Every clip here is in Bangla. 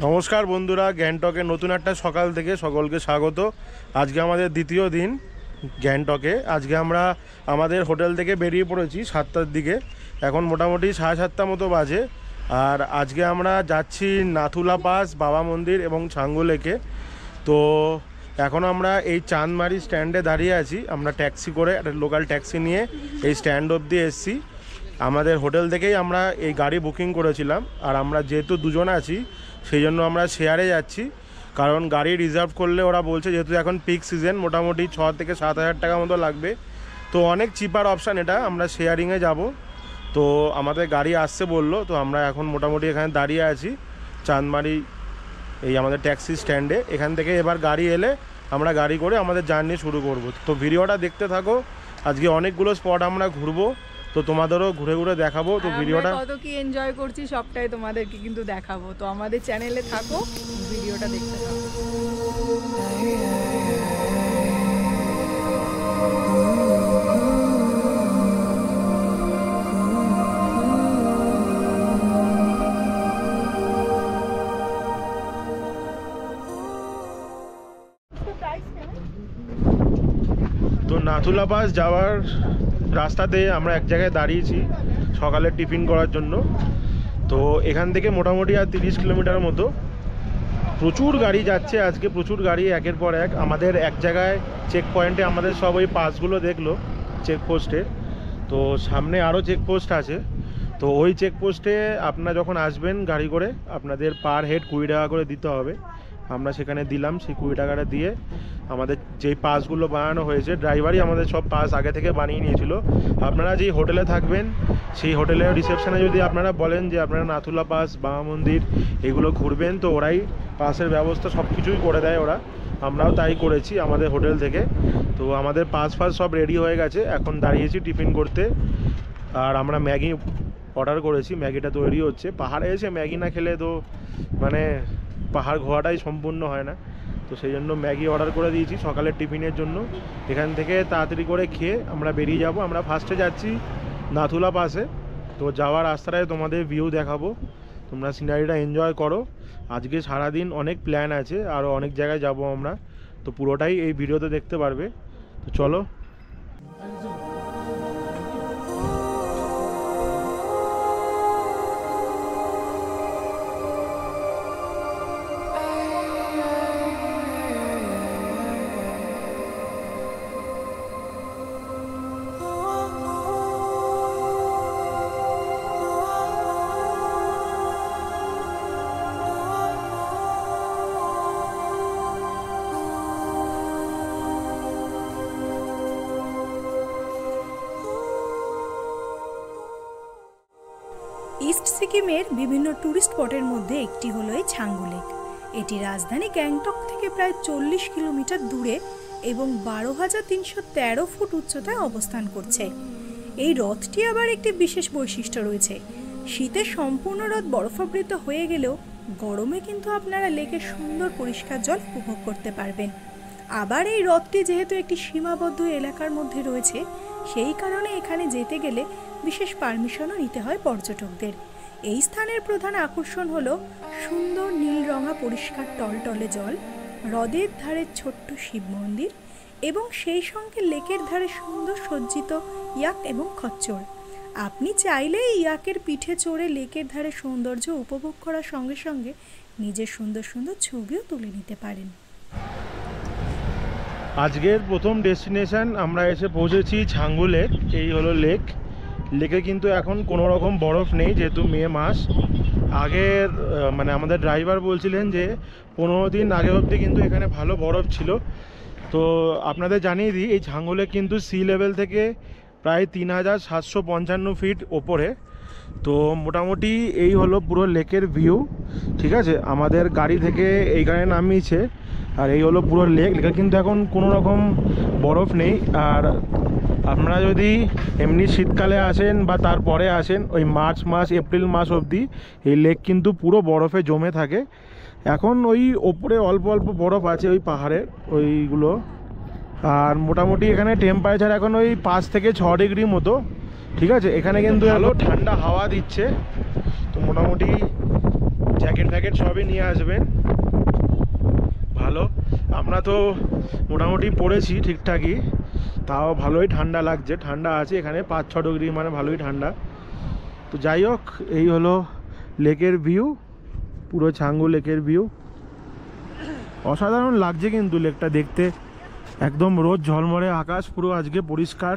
নমস্কার বন্ধুরা, গ্যাংটকের নতুন একটা সকাল থেকে সকলকে স্বাগত। আজকে আমাদের দ্বিতীয় দিন গ্যাংটকে। আজকে আমরা আমাদের হোটেল থেকে বেরিয়ে পড়েছি 7টার দিকে। এখন মোটামুটি 7:30 মতো বাজে। আর আজকে আমরা যাচ্ছি নাথুলা পাস, বাবা মন্দির এবং ছাঙ্গু লেকে। তো এখন আমরা এই চাঁদমারি স্ট্যান্ডে দাঁড়িয়ে আছি। আমরা ট্যাক্সি করে, একটা লোকাল ট্যাক্সি নিয়ে এই স্ট্যান্ড অবধি এসেছি। আমাদের হোটেল থেকেই আমরা এই গাড়ি বুকিং করেছিলাম। আর আমরা যেহেতু দুজন আছি সেই জন্য আমরা শেয়ারে যাচ্ছি, কারণ গাড়ি রিজার্ভ করলে ওরা বলছে যেহেতু এখন পিক সিজন মোটামুটি 6 থেকে 7 হাজার টাকা মতো লাগবে। তো অনেক চিপার অপশান এটা, আমরা শেয়ারিংয়ে যাব। তো আমাদের গাড়ি আসছে বললো, তো আমরা এখন মোটামুটি এখানে দাঁড়িয়ে আছি চাঁদমারি এই আমাদের ট্যাক্সি স্ট্যান্ডে। এখান থেকে এবার গাড়ি এলে আমরা গাড়ি করে আমাদের জার্নি শুরু করব। তো ভিডিওটা দেখতে থাকো। আজকে অনেকগুলো স্পট আমরা ঘুরবো, তো তোমাদেরও ঘুরে ঘুরে দেখাবো। তো ভিডিওটা কত কি এনজয় করছি সবটাই তোমাদেরকে কিন্তু দেখাবো। তো আমাদের চ্যানেলে থাকো, ভিডিওটা দেখতে থাকো। তো নাথুলা পাস যাওয়ার রাস্তাতে আমরা এক জায়গায় দাঁড়িয়েছি সকালের টিফিন করার জন্য। তো এখান থেকে মোটামুটি আর 30 কিলোমিটার মতো। প্রচুর গাড়ি যাচ্ছে আজকে, প্রচুর গাড়ি একের পর এক। আমাদের এক জায়গায় চেক পয়েন্টে আমাদের সব ওই পাসগুলো দেখলো চেকপোস্টে। তো সামনে আরও চেকপোস্ট আছে। তো ওই চেকপোস্টে আপনারা যখন আসবেন গাড়ি করে, আপনাদের পার হেড 20 টাকা করে দিতে হবে। আমরা সেখানে দিলাম, সেই 20 টাকাটা দিয়ে আমাদের যেই পাসগুলো বানানো হয়েছে, ড্রাইভারই আমাদের সব পাস আগে থেকে বানিয়ে নিয়েছিল। আপনারা যেই হোটেলে থাকবেন সেই হোটেলের রিসেপশনে যদি আপনারা বলেন যে আপনারা নাথুলা পাস, বাবা মন্দির এগুলো ঘুরবেন, তো ওরাই পাসের ব্যবস্থা সব কিছুই করে দেয় ওরা। আমরাও তাই করেছি আমাদের হোটেল থেকে। তো আমাদের পাস সব রেডি হয়ে গেছে, এখন দাঁড়িয়েছি টিফিন করতে। আর আমরা ম্যাগি অর্ডার করেছি, ম্যাগিটা তৈরি হচ্ছে। পাহাড়ে এসে ম্যাগি না খেলে তো মানে পাহাড় ঘোরাটাই সম্পূর্ণ হয় না। তো সেই জন্য ম্যাগি অর্ডার করে দিয়েছি সকালের টিফিনের জন্য। এখান থেকে তাড়াতাড়ি করে খেয়ে আমরা বেরিয়ে যাব। আমরা ফার্স্টে যাচ্ছি নাথুলা পাসে। তো যাওয়ার রাস্তাটায় তোমাদের ভিউ দেখাবো, তোমরা সিনারিটা এনজয় করো। আজকে সারাদিন অনেক প্ল্যান আছে, আরও অনেক জায়গায় যাব আমরা। তো পুরোটাই এই ভিডিওতে দেখতে পারবে। তো চলো। ইস্ট সিকিমের বিভিন্ন ট্যুরিস্ট স্পটের মধ্যে একটি হলো এই ছাঙ্গু লেক। এটি রাজধানী গ্যাংটক থেকে প্রায় 40 কিলোমিটার দূরে এবং 12,313 ফুট উচ্চতায় অবস্থান করছে। এই হ্রদটি আবার একটি বিশেষ বৈশিষ্ট্য রয়েছে। শীতে সম্পূর্ণ হ্রদ বরফাবৃত হয়ে গেলেও গরমে কিন্তু আপনারা লেকের সুন্দর পরিষ্কার জল উপভোগ করতে পারবেন। আবার এই হ্রদটি যেহেতু একটি সীমাবদ্ধ এলাকার মধ্যে রয়েছে, সেই কারণে এখানে যেতে গেলে বিশেষ পারমিশনও নিতে হয় পর্যটকদের। এই স্থানের প্রধান আকর্ষণ হলো সুন্দর নীলরঙা পরিষ্কার টলটলে জল, হ্রদের ধারে ছোট্ট শিব মন্দির এবং সেই সঙ্গে লেকের ধারে সুন্দর সজ্জিত ইয়াক এবং খচ্চর। আপনি চাইলে ইয়াকের পিঠে চড়ে লেকের ধারে সৌন্দর্য উপভোগ করার সঙ্গে সঙ্গে নিজের সুন্দর সুন্দর ছবিও তুলে নিতে পারেন। আজকের প্রথম ডেস্টিনেশন আমরা এসে পৌঁছেছি ছাঙ্গু লেক। এই হলো লেক। লেকে কিন্তু এখন কোনো রকম বরফ নেই, যেহেতু মে মাস। আগের মানে আমাদের ড্রাইভার বলছিলেন যে 15 দিন আগে অবধি কিন্তু এখানে ভালো বরফ ছিল। তো আপনাদের জানিয়ে দিই, এই ছাঙ্গু লেক কিন্তু সি লেভেল থেকে প্রায় 3,755 ফিট ওপরে। তো মোটামুটি এই হলো পুরো লেকের ভিউ। ঠিক আছে, আমাদের গাড়ি থেকে এইখানে নামিয়েছে। আর এই হলো পুরো লেক। লেকে কিন্তু এখন কোনো রকম বরফ নেই। আর আপনারা যদি এমনি শীতকালে আসেন বা তারপরে আসেন, ওই মার্চ মাস, এপ্রিল মাস অবধি এই লেক কিন্তু পুরো বরফে জমে থাকে। এখন ওই ওপরে অল্প অল্প বরফ আছে ওই পাহাড়ে ওইগুলো। আর মোটামুটি এখানে টেম্পারেচার এখন ওই 5 থেকে 6 ডিগ্রি মতো। ঠিক আছে, এখানে কিন্তু ভালো ঠান্ডা হাওয়া দিচ্ছে। তো মোটামুটি জ্যাকেট ফ্যাকেট সবই নিয়ে আসবেন। ভালো, আমরা তো মোটামুটি পড়েছি ঠিকঠাকই, তাও ভালোই ঠান্ডা লাগছে, ঠান্ডা আছে এখানে 5-6 ডিগ্রি, মানে ভালোই ঠান্ডা। তো যাই হোক, এই হলো লেকের ভিউ, পুরো ছাঙ্গু লেকের ভিউ। অসাধারণ লাগছে কিন্তু লেকটা দেখতে, একদম রোদ ঝলমলে আকাশ, পুরো আজকে পরিষ্কার।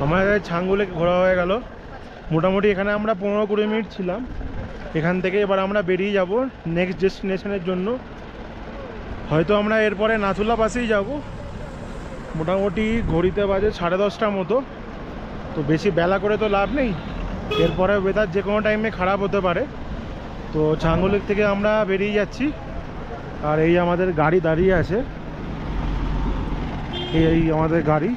আমাদের ছাঙ্গু লেক ঘোরা হয়ে গেল মোটামুটি। এখানে আমরা 15-20 মিনিট ছিলাম। এখান থেকে এবার আমরা বেরিয়ে যাব নেক্সট ডেস্টিনেশনের জন্য। হয়তো আমরা এরপরে নাথুলা পাসেই যাব। মোটামুটি ঘড়িতে বাজে 10:30টার মতো। তো বেশি বেলা করে তো লাভ নেই, এরপরে ওয়েদার যে কোনো টাইমে খারাপ হতে পারে। তো ছাঙ্গু লেক থেকে আমরা বেরিয়ে যাচ্ছি। আর এই আমাদের গাড়ি দাঁড়িয়ে আছে, এই আমাদের গাড়ি।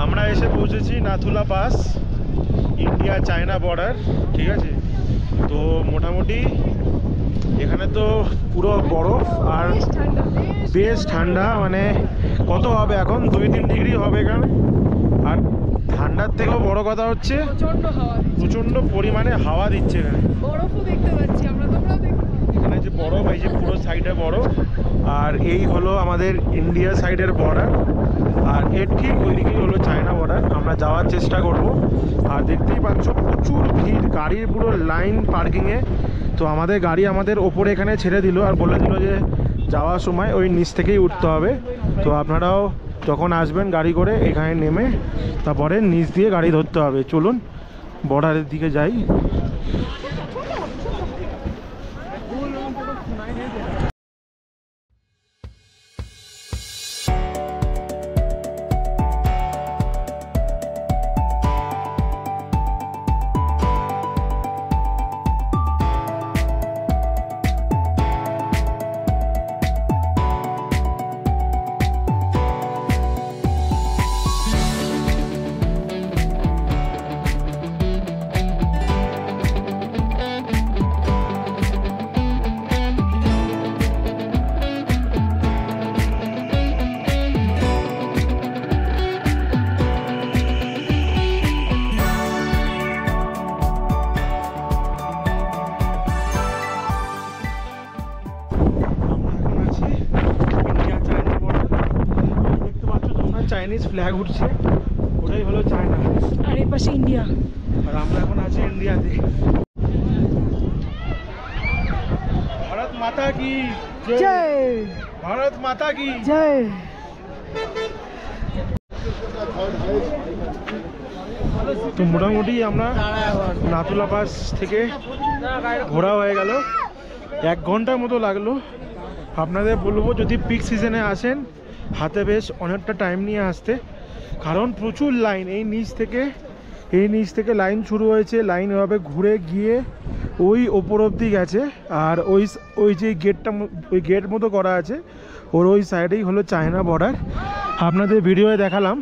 আমরা এসে পৌঁছেছি Nathula pass, India China border, ঠিক আছে। তো মোটামুটি এখানে তো পুরো বরফ আর বেশ ঠান্ডা, মানে কত হবে এখন 2-3 ডিগ্রি হবে এখানে। আর ঠান্ডার থেকেও বড় কথা হচ্ছে প্রচণ্ড পরিমাণে হাওয়া দিচ্ছে এখানে। বরফও দেখতে পাচ্ছি আমরা, তোমরাও দেখতে পাচ্ছ এখানে যে বরফ, এই যে পুরো সাইডে বরফ। আর এই হলো আমাদের ইন্ডিয়া সাইডের বর্ডার, আর এর ঠিক ওইদিকেই হলো চায়না বর্ডার। আমরা যাওয়ার চেষ্টা করব। আর দেখতেই পাচ্ছ প্রচুর ভিড়, গাড়ির পুরো লাইন পার্কিংয়ে। তো আমাদের গাড়ি আমাদের ওপরে এখানে ছেড়ে দিল আর বলে দিল যে যাওয়ার সময় ওই নিচ থেকেই উঠতে হবে। তো আপনারাও যখন আসবেন গাড়ি করে এখানে নেমে তারপরে নিচ দিয়ে গাড়ি ধরতে হবে। চলুন বর্ডারের দিকে যাই। চাইনিজ ফ্ল্যাগ উঠছে, ওটাই হলো চায়না, আর এই পাশে ইন্ডিয়া। আর আমরা এখন আছি ইন্ডিয়াতে। ভারত মাতা কি জয়, ভারত মাতা কি জয়। তো মোটামুটি আমরা নাথুলা পাস থেকে ঘোরা হয়ে গেল, 1 ঘন্টার মতো লাগলো। আপনাদের বলবো যদি পিক সিজনে আসেন হাতে বেশ অনেকটা টাইম নিয়ে আসতে, কারণ প্রচুর লাইন। এই নিচ থেকে লাইন শুরু হয়েছে, লাইন এভাবে ঘুরে গিয়ে ওই ওপর অবধি গেছে। আর ওই যে গেট মতো করা আছে ওর ওই সাইডেই হলো চায়না বর্ডার। আপনাদের ভিডিওয়ে দেখালাম।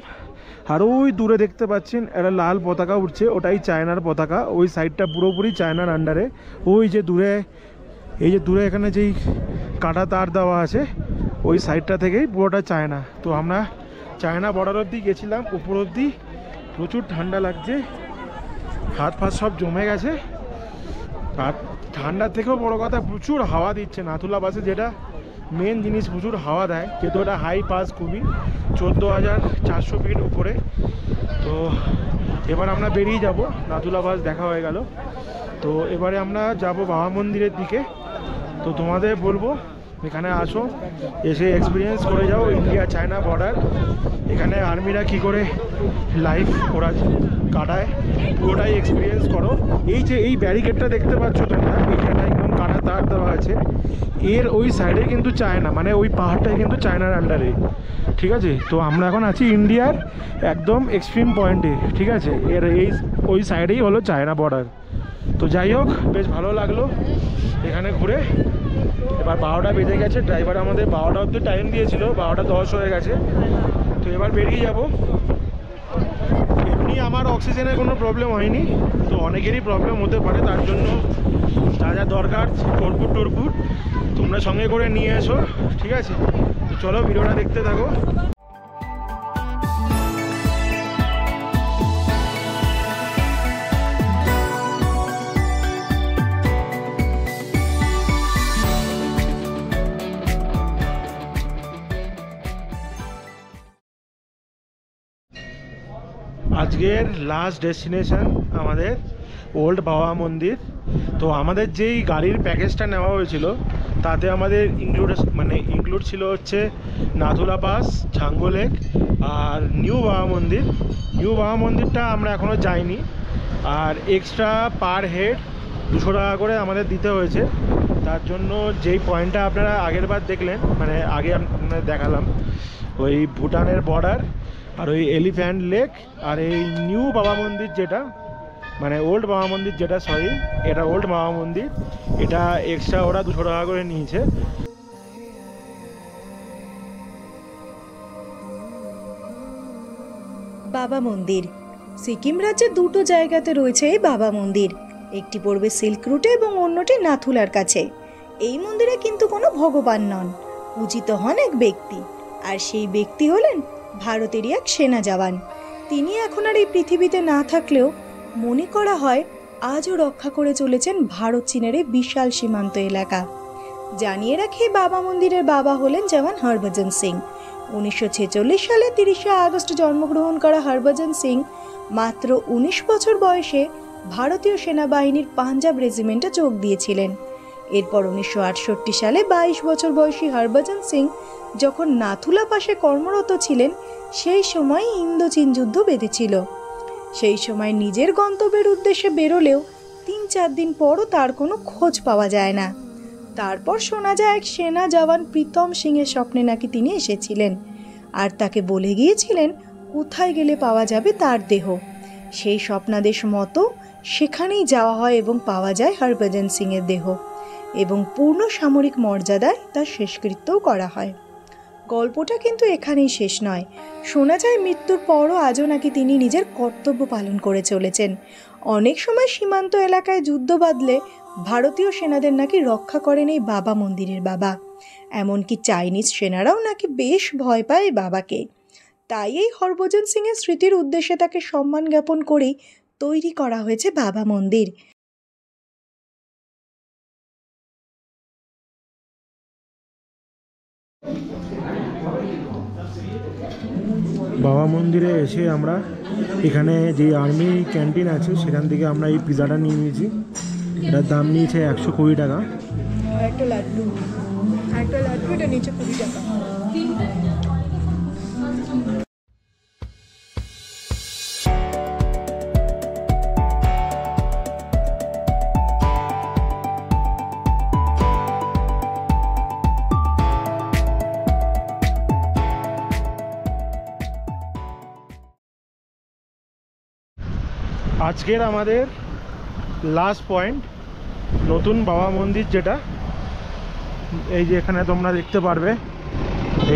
আর ওই দূরে দেখতে পাচ্ছেন একটা লাল পতাকা উঠছে, ওটাই চায়নার পতাকা। ওই সাইডটা পুরোপুরি চায়নার আন্ডারে। ওই যে দূরে, এই যে দূরে এখানে যেই কাটা তার দেওয়া আছে ওই সাইডটা থেকেই পুরোটা চায়না। তো আমরা চায়না বর্ডার অবধি গেছিলাম, উপর অবধি প্রচুর ঠান্ডা লাগছে, হাত ফাত সব জমে গেছে। আর ঠান্ডার থেকেও বড় কথা প্রচুর হাওয়া দিচ্ছে নাথুলা পাসে, যেটা মেন জিনিস, প্রচুর হাওয়া দেয়। যেহেতু ওটা হাই পাস খুবই, 14,400 ফিট উপরে। তো এবার আমরা বেরিয়ে যাব, নাথুলা পাস দেখা হয়ে গেল। তো এবারে আমরা যাব বাবা মন্দিরের দিকে। তো তোমাদের বলবো এখানে আসো, এসে এক্সপিরিয়েন্স করে যাও ইন্ডিয়া চায়না বর্ডার। এখানে আর্মিরা কি করে লাইফ ওরা কাটায় পুরোটাই এক্সপিরিয়েন্স করো। এই যে এই ব্যারিকেডটা দেখতে পাচ্ছ তোমরা, এইখানে একদম কাটা তার দেওয়া আছে, এর ওই সাইডে কিন্তু চায়না, মানে ওই পাহাড়টাই কিন্তু চায়নার আন্ডারে, ঠিক আছে। তো আমরা এখন আছি ইন্ডিয়ার একদম এক্সট্রিম পয়েন্টে, ঠিক আছে। এর ওই সাইডেই হলো চায়না বর্ডার। তো যাই হোক, বেশ ভালো লাগলো এখানে ঘুরে। এবার 12টা বেজে গেছে, ড্রাইভার আমাদের 12টা অবধি টাইম দিয়েছিল, 12:10 হয়ে গেছে। তো এবার বেরিয়ে যাব। এমনি আমার অক্সিজেনের কোনো প্রবলেম হয়নি, তো অনেকেরই প্রবলেম হতে পারে, তার জন্য যা যা দরকার টরপুট তোমরা সঙ্গে করে নিয়ে এসো, ঠিক আছে। তো চলো ভিডিওটা দেখতে থাকো। আজকের লাস্ট ডেস্টিনেশন আমাদের ওল্ড বাবা মন্দির। তো আমাদের যেই গাড়ির প্যাকেজটা নেওয়া হয়েছিল তাতে আমাদের ইনক্লুড ছিল হচ্ছে নাথুলা পাস, ঝাঙ্গো লেক আর নিউ বাবা মন্দির। নিউ বাবা মন্দিরটা আমরা এখনও যাইনি, আর এক্সট্রা পার হেড 200 টাকা করে আমাদের দিতে হয়েছে। তার জন্য যেই পয়েন্টটা আপনারা আগের বার দেখলেন, মানে আগে আপনাদের দেখালাম, ওই ভুটানের বর্ডার আর ওই এলিফ্যান্ট লেক আর এই নিউ বাবা মন্দির যেটা, মানে ওল্ড বাবা মন্দির যেটা, সরি এটা ওল্ড বাবা মন্দির, এটা এক্সট্রা ওরা 200 টাকা করে নিয়েছে। বাবা মন্দির সিকিম রাজ্যে দুটো জায়গাতে রয়েছে এই বাবা মন্দির, একটি পড়বে সিল্ক রুটে এবং অন্যটি নাথুলার কাছে। এই মন্দিরে কিন্তু কোনো ভগবান নন, পূজিত হন এক ব্যক্তি, আর সেই ব্যক্তি হলেন ভারতেরই এক সেনা জওয়ান। তিনি এখন আর এই পৃথিবীতে না থাকলেও মনে করা হয় আজও রক্ষা করে চলেছেন ভারত চীনের এই বিশাল সীমান্ত এলাকা। জানিয়ে রাখি, বাবা মন্দিরের বাবা হলেন জওয়ান হরভজন সিং। 1946 সালে 30শে আগস্ট জন্মগ্রহণ করা হরভজন সিং মাত্র 19 বছর বয়সে ভারতীয় সেনাবাহিনীর পাঞ্জাব রেজিমেন্টে যোগ দিয়েছিলেন। এরপর 1968 সালে 22 বছর বয়সী হরভজন সিং যখন নাথুলা পাসে কর্মরত ছিলেন, সেই সময় ইন্দো চীন যুদ্ধ বেঁধেছিল। সেই সময় নিজের গন্তব্যের উদ্দেশ্যে বেরোলেও 3-4 দিন পরও তার কোনো খোঁজ পাওয়া যায় না। তারপর শোনা যায় এক সেনা জওয়ান প্রীতম সিংয়ের স্বপ্নে নাকি তিনি এসেছিলেন, আর তাকে বলে গিয়েছিলেন কোথায় গেলে পাওয়া যাবে তার দেহ। সেই স্বপ্নাদেশ মতো সেখানেই যাওয়া হয় এবং পাওয়া যায় হরভজন সিংয়ের দেহ, এবং পূর্ণ সামরিক মর্যাদায় তার শেষকৃত্যও করা হয়। গল্পটা কিন্তু এখানেই শেষ নয়। শোনা যায় মৃত্যুর পরও আজও নাকি তিনি নিজের কর্তব্য পালন করে চলেছেন। অনেক সময় সীমান্ত এলাকায় যুদ্ধ বাঁধলে ভারতীয় সেনাদের নাকি রক্ষা করেন এই বাবা মন্দিরের বাবা। এমনকি চাইনিজ সেনারাও নাকি বেশ ভয় পায় বাবাকে। তাই এই হরভজন সিংয়ের স্মৃতির উদ্দেশ্যে তাকে সম্মান জ্ঞাপন করেই তৈরি করা হয়েছে বাবা মন্দির। বাবা মন্দিরে এসে আমরা এখানে যে আর্মি ক্যান্টিন আছে সেখান থেকে আমরা এই পিজাটা নিয়ে নিয়েছি। এটার দাম নিয়েছে 120 টাকা। একটা লাড্ডু এটা নিচে 20 টাকা। আজকের আমাদের লাস্ট পয়েন্ট নতুন বাবা মন্দির, যেটা এই যে এখানে তোমরা দেখতে পারবে।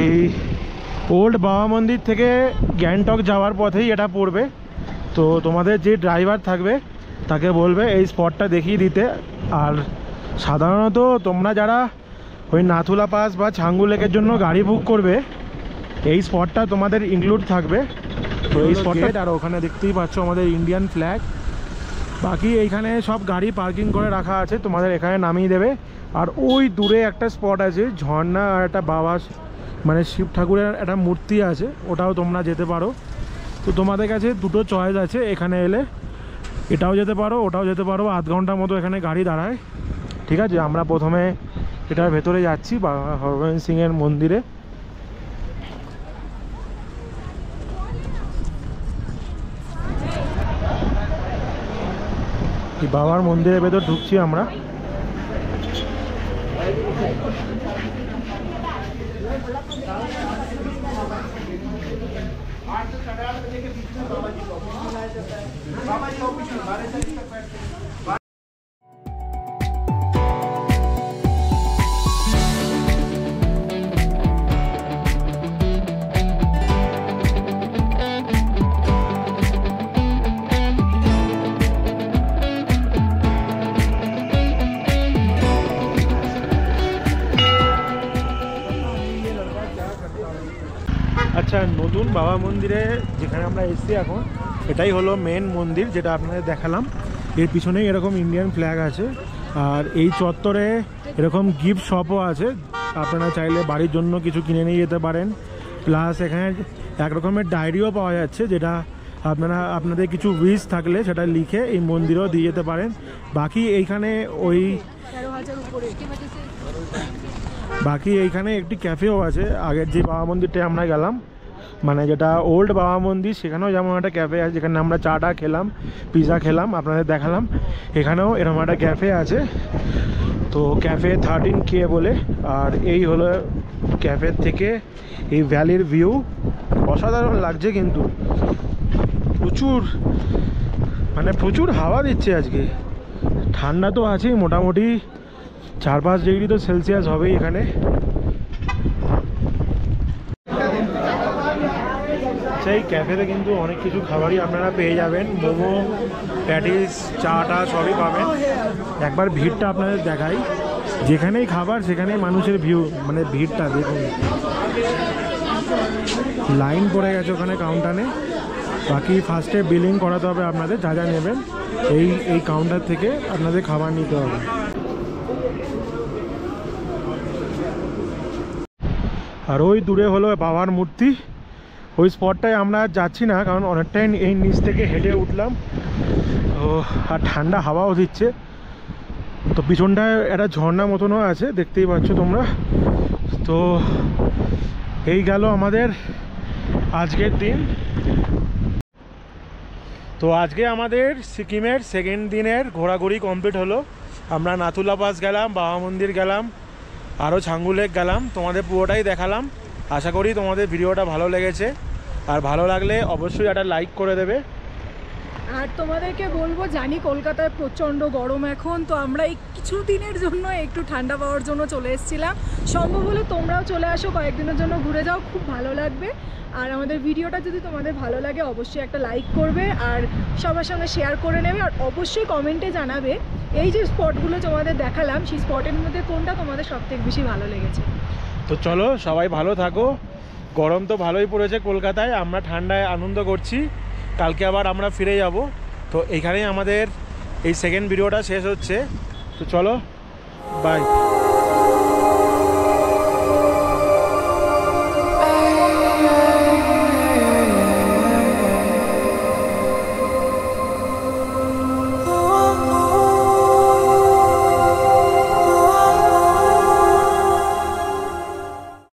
এই ওল্ড বাবা মন্দির থেকে গ্যাংটক যাওয়ার পথেই এটা পড়বে। তো তোমাদের যে ড্রাইভার থাকবে তাকে বলবে এই স্পটটা দেখিয়ে দিতে। আর সাধারণত তোমরা যারা ওই নাথুলা পাস বা ছাঙ্গু লেকের জন্য গাড়ি বুক করবে, এই স্পটটা তোমাদের ইনক্লুড থাকবে। তো এই স্পটটা, আর ওখানে দেখতেই পাচ্ছ আমাদের ইন্ডিয়ান ফ্ল্যাগ। বাকি এইখানে সব গাড়ি পার্কিং করে রাখা আছে, তোমাদের এখানে নামিয়ে দেবে। আর ওই দূরে একটা স্পট আছে, ঝর্ণা আর একটা বাবা মানে শিব ঠাকুরের একটা মূর্তি আছে, ওটাও তোমরা যেতে পারো। তো তোমাদের কাছে দুটো চয়েস আছে, এখানে এলে এটাও যেতে পারো ওটাও যেতে পারো। আধ ঘন্টার মতো এখানে গাড়ি দাঁড়ায়, ঠিক আছে। আমরা প্রথমে এটার ভেতরে যাচ্ছি, বাবা হরগোবিন্দ সিংয়ের মন্দিরে। বাবার মন্দিরের ভেতর ঢুকছি আমরা। আচ্ছা, নতুন বাবা মন্দিরে যেখানে আমরা এসেছি এখন, এটাই হলো মেন মন্দির যেটা আপনাদের দেখালাম। এর পিছনেই এরকম ইন্ডিয়ান ফ্ল্যাগ আছে। আর এই চত্বরে এরকম গিফট শপও আছে, আপনারা চাইলে বাড়ির জন্য কিছু কিনে নিয়ে যেতে পারেন। প্লাস এখানে এক রকমের ডায়েরিও পাওয়া যাচ্ছে, যেটা আপনাদের কিছু উইশ থাকলে সেটা লিখে এই মন্দিরেও দিয়ে যেতে পারেন। বাকি এইখানে একটি ক্যাফেও আছে। আগের যে বাবা মন্দিরটায় আমরা গেলাম, মানে যেটা ওল্ড বাবা মন্দির, সেখানেও যেমন একটা ক্যাফে আছে যেখানে আমরা চাটা খেলাম, পিৎজা খেলাম, আপনাদের দেখালাম। এখানেও এরকম একটা ক্যাফে আছে, তো ক্যাফে 13K বলে। আর এই হলো ক্যাফের থেকে এই ভ্যালির ভিউ, অসাধারণ লাগছে। কিন্তু প্রচুর হাওয়া দিচ্ছে আজকে। ঠান্ডা তো আছেই, মোটামুটি 4-5 ডিগ্রি তো সেলসিয়াস হবেই এখানে। সেই ক্যাফেতে কিন্তু অনেক কিছু খাবারই আপনারা পেয়ে যাবেন, মোমো, প্যাটিস, চাটা সবই পাবেন। একবার ভিড়টা আপনাদের দেখাই, যেখানেই খাবার সেখানেই মানুষের ভিড়টা দেখুন। লাইন পড়ে গেছে ওখানে কাউন্টারে। বাকি ফার্স্টে বিলিং করাতে হবে আপনাদের, যা যা নেবেন এই কাউন্টার থেকে আপনাদের খাবার নিতে হবে। আর ওই দূরে হলো বাবার মূর্তি। ওই স্পটটায় আমরা যাচ্ছি না, কারণ অনেকটাই এই নিচ থেকে হেঁটে উঠলাম, আর ঠান্ডা হাওয়াও দিচ্ছে। তো পিছনটায় একটা ঝর্ণা মতনও আছে, দেখতেই পাচ্ছ তোমরা। তো এই গেল আমাদের আজকের দিন। তো আজকে আমাদের সিকিমের সেকেন্ড দিনের ঘোরাঘুরি কমপ্লিট হলো। আমরা নাথুলা পাস গেলাম, বাবা মন্দির গেলাম, আরও ছাঙ্গু লেক গেলাম, তোমাদের পুরোটাই দেখালাম। আশা করি তোমাদের ভিডিওটা ভালো লেগেছে, আর ভালো লাগলে অবশ্যই একটা লাইক করে দেবে। আর তোমাদেরকে বলবো, জানি কলকাতায় প্রচণ্ড গরম এখন, তো আমরা এই কিছু দিনের জন্য একটু ঠান্ডা পাওয়ার জন্য চলে এসেছিলাম। সম্ভব হলে তোমরাও চলে আসো, কয়েকদিনের জন্য ঘুরে যাও, খুব ভালো লাগবে। আর আমাদের ভিডিওটা যদি তোমাদের ভালো লাগে অবশ্যই একটা লাইক করবে, আর সবার সঙ্গে শেয়ার করে নেবে। আর অবশ্যই কমেন্টে জানাবে এই যে স্পটগুলো তোমাদের দেখালাম, সেই স্পটের মধ্যে কোনটা তোমাদের সবথেকে বেশি ভালো লেগেছে। তো চলো, সবাই ভালো থাকো। গরম তো ভালোই পড়েছে কলকাতায়, আমরা ঠান্ডায় আনন্দ করছি। কালকে আবার আমরা ফিরে যাব। তো এইখানেই আমাদের এই সেকেন্ড ভিডিওটা শেষ হচ্ছে। তো চলো, বাই।